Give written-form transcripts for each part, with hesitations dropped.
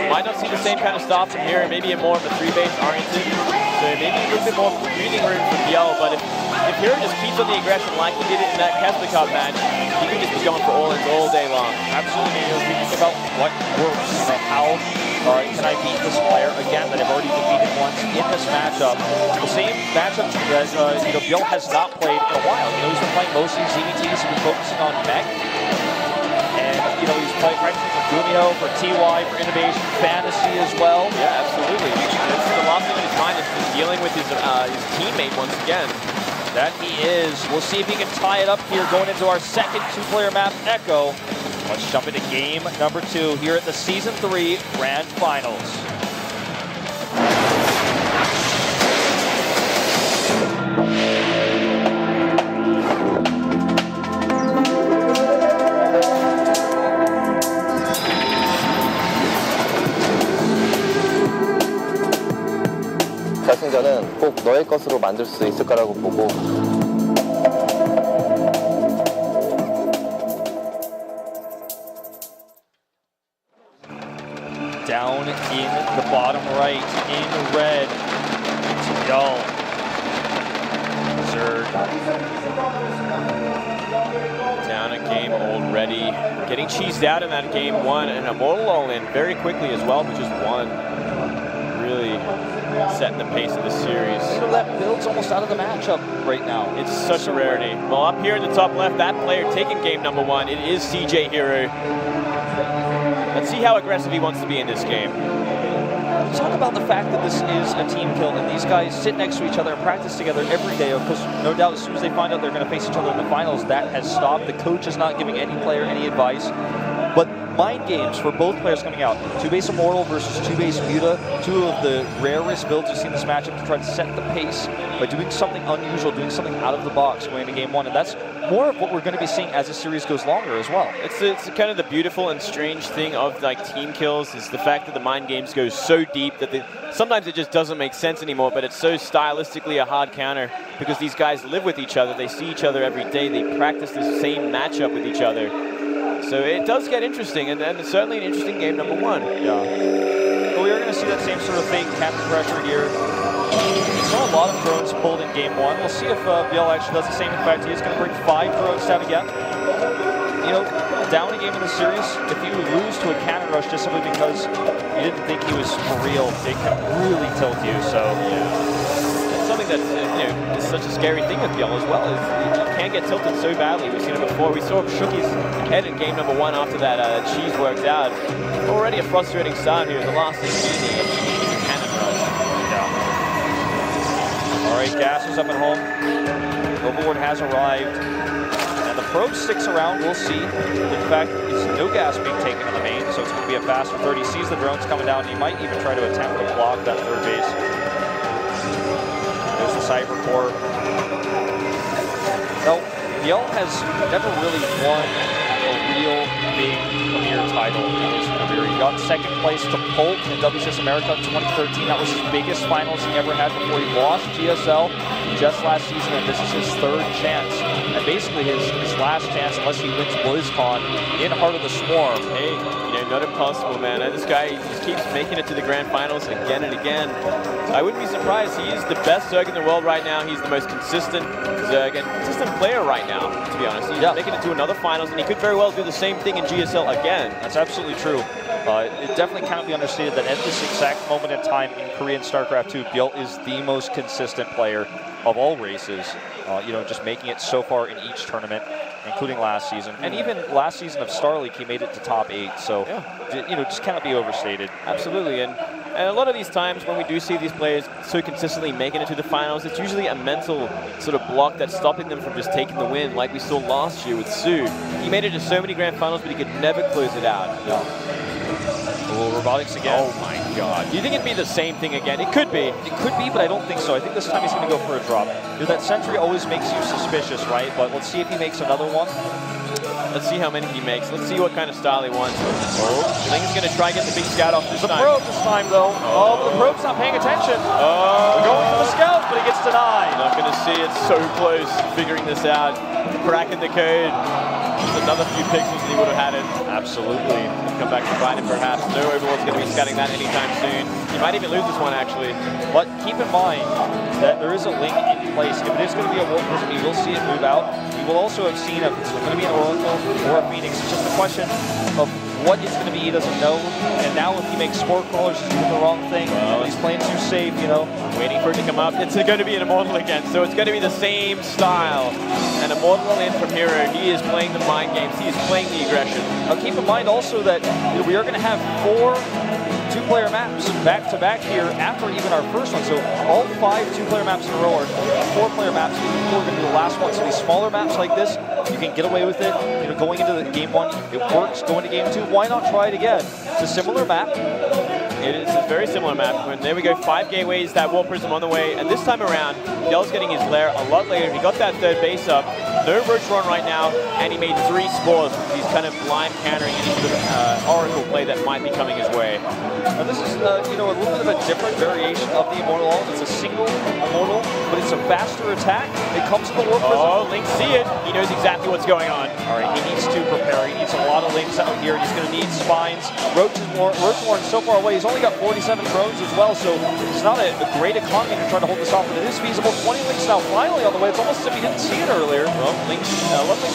Might not see the same kind of start from here, maybe a more of a 3-base oriented. So maybe a little bit more breathing room for ByuL, but if herO just keeps on the aggression like he did it in that Casper Cup match, he could just be going for all-ins all day long. Absolutely. If we think about what works, how can I beat this player again that I've already defeated once in this matchup? The same matchup that ByuL has not played in a while. He's been playing mostly ZBTs, he's been focusing on mech. And he's playing practicing for Gumio, for TY, for Innovation, Fantasy as well. Yeah, absolutely. It's the last thing on his mind is just dealing with his teammate once again. That he is. We'll see if he can tie it up here going into our second two-player map, herO. Let's jump into game number 2 here at the Season 3 Grand Finals. 결승전은 꼭 너의 것으로 만들 수 있을 거라고 보고 Down in the bottom right, in red, it's ByuL. Zerg. Down a game already. Getting cheesed out in that game 1 and a Immortal all-in very quickly as well, with just 1. Really setting the pace of the series. That build's almost out of the matchup right now. It's such a rarity. Well, up here in the top left, that player taking game number 1, it is CJ herO. Let's see how aggressive he wants to be in this game. Talk about the fact that this is a team kill and these guys sit next to each other and practice together every day. Of course, no doubt as soon as they find out they're going to face each other in the finals, that has stopped. The coach is not giving any player any advice. But mind games for both players coming out. 2-base Immortal versus 2-base Muta. Two of the rarest builds you've seen in this matchup to try to set the pace by doing something unusual, doing something out of the box going into game 1. And that's more of what we're going to be seeing as the series goes longer as well. It's kind of the beautiful and strange thing of team kills is the fact that the mind games go so deep that sometimes it just doesn't make sense anymore, but it's so stylistically a hard counter because these guys live with each other, they see each other every day, they practice the same matchup with each other. So it does get interesting, and it's certainly an interesting game number 1. Yeah. But we are going to see that same sort of fake captain pressure here. We saw a lot of drones pulled in game 1. We'll see if ByuL actually does the same. In fact, he is going to bring 5 drones down again. Down a game in the series, if you lose to a cannon rush just simply because you didn't think he was for real, it can really tilt you. So it's something that's is such a scary thing with ByuL as well. Is you can get tilted so badly. We've seen it before. We saw him shook his head in game number 1 after that cheese worked out. Already a frustrating start here. The last thing he needs is a cannon rush. Yeah. All right, gas is up at home. Overlord has arrived. And the probe sticks around, we'll see. In fact, there's no gas being taken in the main, so it's going to be a faster 30. He sees the drones coming down. He might even try to attempt to block that 3rd base. There's the Cyber Core. Now, ByuL has never really won a real big premier title in his career. He got 2nd place to Polt in WCS America in 2013. That was his biggest finals he ever had before he lost GSL just last season, and this is his 3rd chance. And basically his last chance, unless he wins BlizzCon in Heart of the Swarm. Hey, not impossible, man. This guy just keeps making it to the grand finals again and again. I wouldn't be surprised. He is the best Zerg in the world right now. He's the most consistent Zerg and consistent player right now, to be honest. He's making it to another finals, and he could very well do the same thing in GSL again. That's absolutely true. It definitely cannot be understated that at this exact moment in time in Korean StarCraft 2, ByuL is the most consistent player of all races. Just making it so far in each tournament, including last season. And even last season of Star League, he made it to top 8. So, just cannot be overstated. Absolutely. And a lot of these times when we do see these players so consistently making it to the finals, it's usually a mental sort of block that's stopping them from just taking the win, like we saw last year with Su. He made it to so many grand finals, but he could never close it out. Oh, robotics again. Oh my god. Do you think it'd be the same thing again? It could be. It could be, but I don't think so. I think this time he's going to go for a drop. That sentry always makes you suspicious, right? But let's see if he makes another one. Let's see how many he makes. Let's see what kind of style he wants. I think he's going to try and get the big scout off this time. The probe this time, though. Oh, but the probe's not paying attention. We're going for the scout, but he gets denied. Not going to see it. So close, figuring this out. Cracking the code. Just another few pixels and he would have had it. Absolutely. Come back to bite him perhaps. No Overlord's going to be scouting that anytime soon. He might even lose this one actually. But keep in mind that there is a link in place. If it is going to be a Warp Prism, you will see it move out. You will also have seen if it's going to be an Oracle or a Phoenix. It's just a question of what it's going to be, he doesn't know. And now if he makes Spore Crawlers, he's doing the wrong thing. Well, he's playing too safe, you know. Waiting for it to come up. It's going to be an Immortal again, so it's going to be the same style. An Immortal in from herO. He is playing the mind games. He is playing the aggression. Now keep in mind also that we are going to have 4 two-player maps back-to-back here after even our first one. So all 5 two-player maps in a row are 4-player maps. We're going to be the last one. So these smaller maps like this, you can get away with it. You know, going into the game 1, it works. Going to game 2, why not try it again? It's a similar map. It is a very similar map. And there we go, 5 gateways, that Warp Prism on the way. And this time around, ByuL's getting his lair a lot later. He got that 3rd base up. No Roach run right now, and he made 3 spores. He's kind of blind countering any sort of Oracle play that might be coming his way. Now this is, you know, a little bit of a different variation of the Immortal Ult. It's a single Immortal, but it's a faster attack. It comes with the Warp Prism. Oh, Link see it. He knows exactly what's going on. All right, he needs to prepare. He needs a lot of links out here. He's going to need spines. Roach is so far away. He's only got 47 drones as well, so it's not a great economy to try to hold this off, but it is feasible. 20 links now finally on the way. It's almost as if he didn't see it earlier. Well, Link's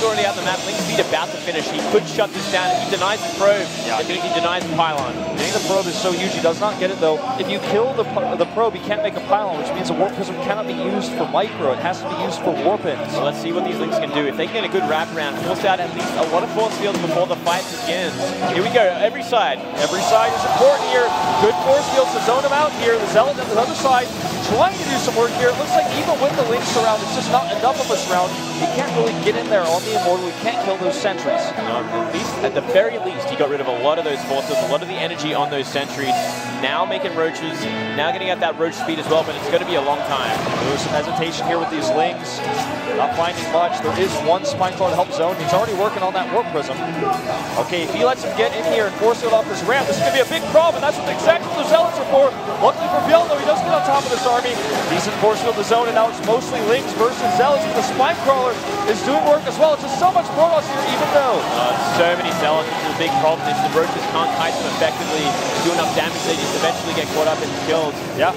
already out the map. Link's speed about to finish. He could shut this down. If he denies the probe, it means he denies the pylon. Getting the probe is so huge. He does not get it though. If you kill the probe, he can't make a pylon, which means the Warp Prism cannot be used for micro. It has to be used for warp-ins. So let's see what these links can do. If they can get a good wraparound, force out at least a lot of force fields before the fight begins. Here we go. Every side. Every side is important here. Good force fields to zone him out here. The Zealot on the other side trying to do some work here. It looks like even with the links around, it's just not enough of a surround. He can't really get in there on the Immortal. He can't kill those sentries. No, at the very least, he got rid of a lot of those forces, a lot of the energy on those sentries. Now making roaches, now getting at that roach speed as well, but it's going to be a long time. There's some hesitation here with these links. Not finding much. There is one Spine Claw to help zone. He's already working on that Warp Prism. Okay, if he lets him get in here and force it off this ramp, this is going to be a big problem. That's exactly what the Zealots are for. Luckily for ByuL, though, he does get on top of this army. Decent force field to zone, and now it's mostly links versus Zealots, but the Spine Crawler is doing work as well. It's just so much Protoss here, even though. So many Zealots, this is a big problem. If the roaches can't kite them effectively, do enough damage, they just eventually get caught up and killed. Yeah.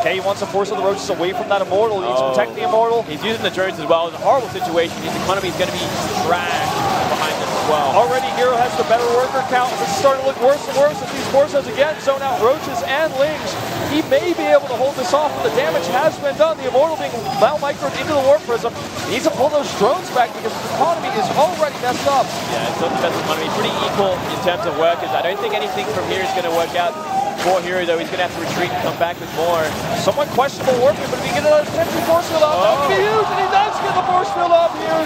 Okay, he wants to force the roaches away from that Immortal. He needs to protect the Immortal. He's using the drones as well. It's a horrible situation. His economy is going to be dragged behind this as well. Already, herO has the better worker count. This is starting to look worse and worse as these forces again zone out roaches and lings. He may be able to hold this off, but the damage has been done. The Immortal being microed into the Warp Prism. He needs to pull those drones back because his economy is already messed up. Yeah, it's not the best economy. Pretty equal in terms of workers. I don't think anything from here is going to work out. For herO, though, he's going to have to retreat and come back with more. Somewhat questionable warping, but if he can get another sentry force field off, that would be huge, and he does get the force field off here.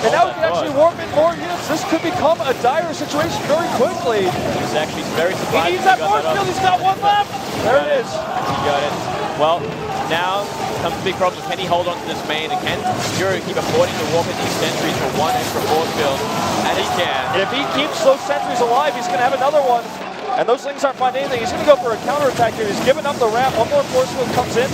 And now he can actually warp in more units. This could become a dire situation very quickly. He's actually very surprised. He needs that force field. He's got one left. There it is. He got it. Well, now comes the big problem. Can he hold on to this main? And can herO keep affording to warp in these sentries for one extra force field? And he can. If he keeps those sentries alive, he's going to have another one. And those things aren't finding anything. He's going to go for a counterattack here. He's giving up the ramp. One more force field comes in.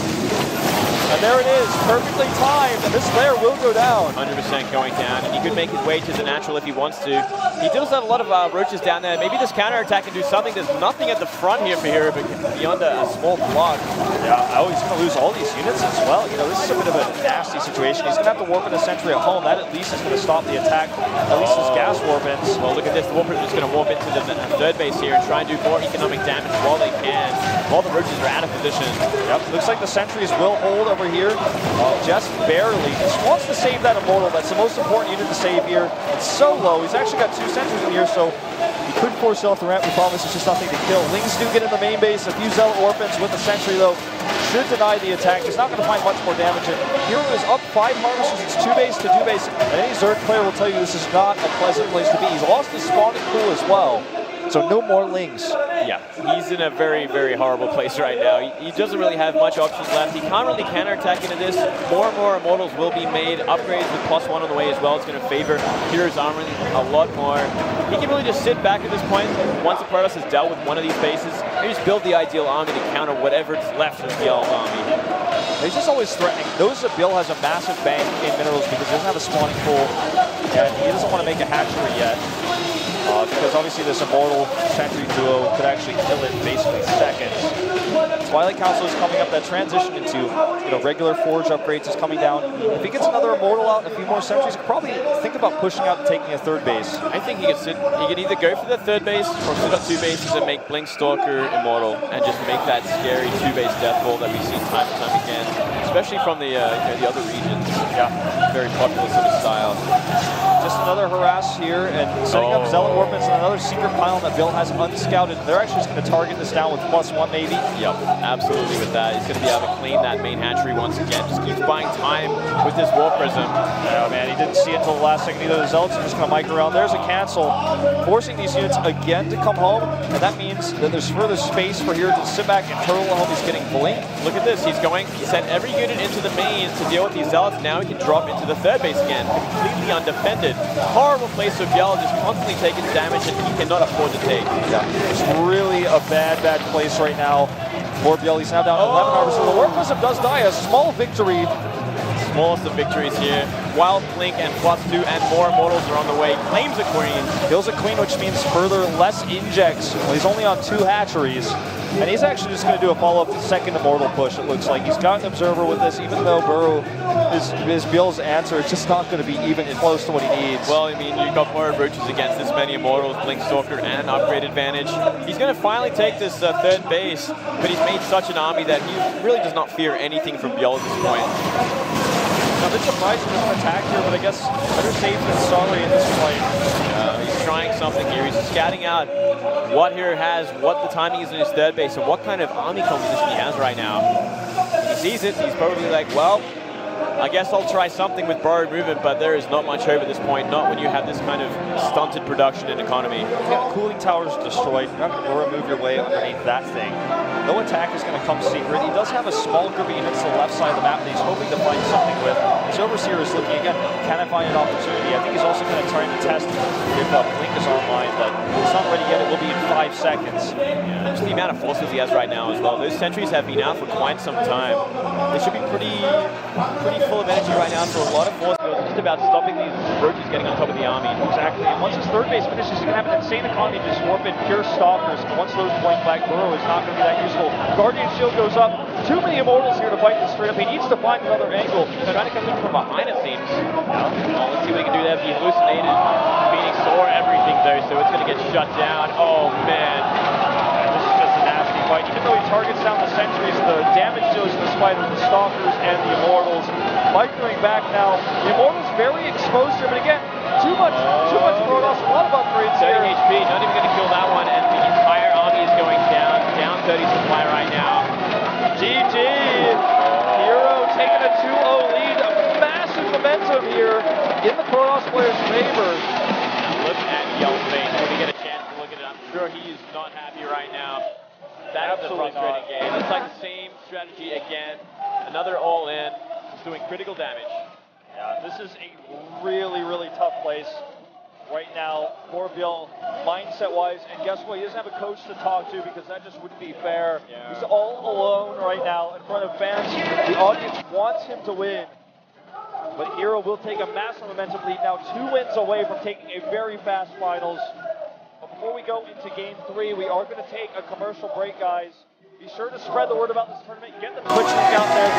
And there it is, perfectly timed, and this lair will go down. 100% going down, and he could make his way to the natural if he wants to. He does have a lot of roaches down there. Maybe this counterattack can do something. There's nothing at the front here for herO, but beyond a small block. Yeah, oh, he's going to lose all these units as well. You know, this is a bit of a nasty situation. He's going to have to warp in a sentry at home. That at least is going to stop the attack, at least his gas warp-ins. Well, look at this. The warp is just going to warp into the third base here and try and do more economic damage while they can, while the roaches are out of position. Yep, looks like the sentries will hold over here, just barely. Just wants to save that Immortal. That's the most important unit to save here. It's so low. He's actually got 2 sentries in here, so he could force it off the ramp. We promise it's just nothing to kill. Lings do get in the main base. A few Zealot Orphans with the sentry, though, should deny the attack. He's not going to find much more damage. And herO is up 5 harvesters. It's 2 base to 2 base. And any Zerg player will tell you this is not a pleasant place to be. He's lost his spawning pool as well. So no more Lings. Yeah, he's in a very, very horrible place right now. He doesn't really have much options left. He can't really counterattack into this. More and more Immortals will be made. Upgrades with +1 on the way as well. It's going to favor hero's armor a lot more. He can really just sit back at this point. Once the Protoss has dealt with one of these bases, he just build the ideal army to counter whatever's left of ByuL's army. He's just always threatening. Notice that ByuL has a massive bank in minerals because he doesn't have a spawning pool, and he doesn't want to make a hatchery yet. Because obviously this Immortal Sentry duo could actually kill it in basically seconds. Twilight Council is coming up. That transition into regular Forge upgrades is coming down. If he gets another Immortal out and a few more Sentries, he could probably think about pushing out and taking a third base. I think he could either go for the third base or sit on 2 bases and make Blink Stalker Immortal and just make that scary 2-base death ball that we've seen time and time again, especially from the other regions. Yeah, very popular sort of style. Just another harass here and setting up Zealot Warpments and another secret pylon that ByuL has unscouted. They're actually just going to target this down with +1 maybe. Yep, absolutely with that. He's going to be able to claim that main hatchery once again. Just keeps buying time with this War Prism. Oh man, he didn't see it until the last second either. The Zealots are just going to mic around. There's a cancel, forcing these units again to come home, and that means that there's further space for here to sit back and turtle home. He's getting blinked. Look at this. He sent every unit into the main to deal with these Zealots. Now he can drop into the third base again, completely undefended. Horrible place for ByuL, just constantly taking damage and he cannot afford to take. Yeah, it's really a bad place right now for ByuL. He's now down 11 armor, so the War Prism does die. A small victory. Smallest of victories here. Wild Blink and +2 and more Immortals are on the way. Claims a Queen. Kills a Queen, which means further less injects. Well, he's only on 2 hatcheries. And he's actually just going to do a follow-up second Immortal push, it looks like. He's got an Observer with this, even though Burrow is ByuL's answer. It's just not going to be even close to what he needs. Well, I mean, you've got more Roaches against this many Immortals, Blink Stalker, and an upgrade advantage. He's going to finally take this third base, but he's made such an army that he really does not fear anything from ByuL at this point. I'm a bit surprised he doesn't attack here, but I guess better safe than sorry in this fight. He's trying something here. He's scouting out what here has, what the timing is in his third base, and what kind of army composition he has right now. He sees it, he's probably like, well, I guess I'll try something with borrowed movement, but there is not much hope at this point, not when you have this kind of stunted production and economy. Yeah, cooling tower's destroyed. You're not going to remove your way underneath that thing. No attack is going to come secret. He does have a small group of units to the left side of the map that he's hoping to find something with. His Overseer is looking again, can I find an opportunity? I think he's also going to try to test if Blink is online, but it's not ready yet. It will be in 5 seconds. Yeah, just the amount of forces he has right now as well. Those sentries have been out for quite some time. They should be pretty full of energy right now, so a lot of force goes just about stopping these Roaches getting on top of the army. Exactly, and once his third base finishes, he's going to have an insane economy to just warp in pure Stalkers, and once those point back, Burrow is not going to be that useful. Guardian Shield goes up, too many Immortals here to fight this straight up. He needs to find another angle. He's trying to come in from behind, it seems. Oh, let's see what he can do there. He hallucinated. Phoenix saw everything though, so it's going to get shut down. Oh man. This is just a nasty fight. Even though he targets down the sentries, the damage dealers in this fight are the Stalkers and the Immortals. Microing back now. The Immortals very exposed here, but again, too much Protoss, a lot of upgrades 30 here. HP, not even going to kill that one, and the entire army is going down 30 supply right now. GG! herO taking a 2-0 lead. Massive momentum here in the Protoss players' favor. Look at ByuL's face when we get a chance to look at it. I'm sure he is not happy right now. That is a frustrating game. It's like the same strategy again. Another all-in. He's doing critical damage. Yeah, this is a really tough place right now for ByuL, mindset-wise. And guess what? He doesn't have a coach to talk to because that just wouldn't be fair. Yeah. He's all alone right now in front of fans. The audience wants him to win. But herO will take a massive momentum lead now, 2 wins away from taking a very fast finals. But before we go into Game 3, we are going to take a commercial break, guys. Be sure to spread the word about this tournament. Get the Twitch link out there.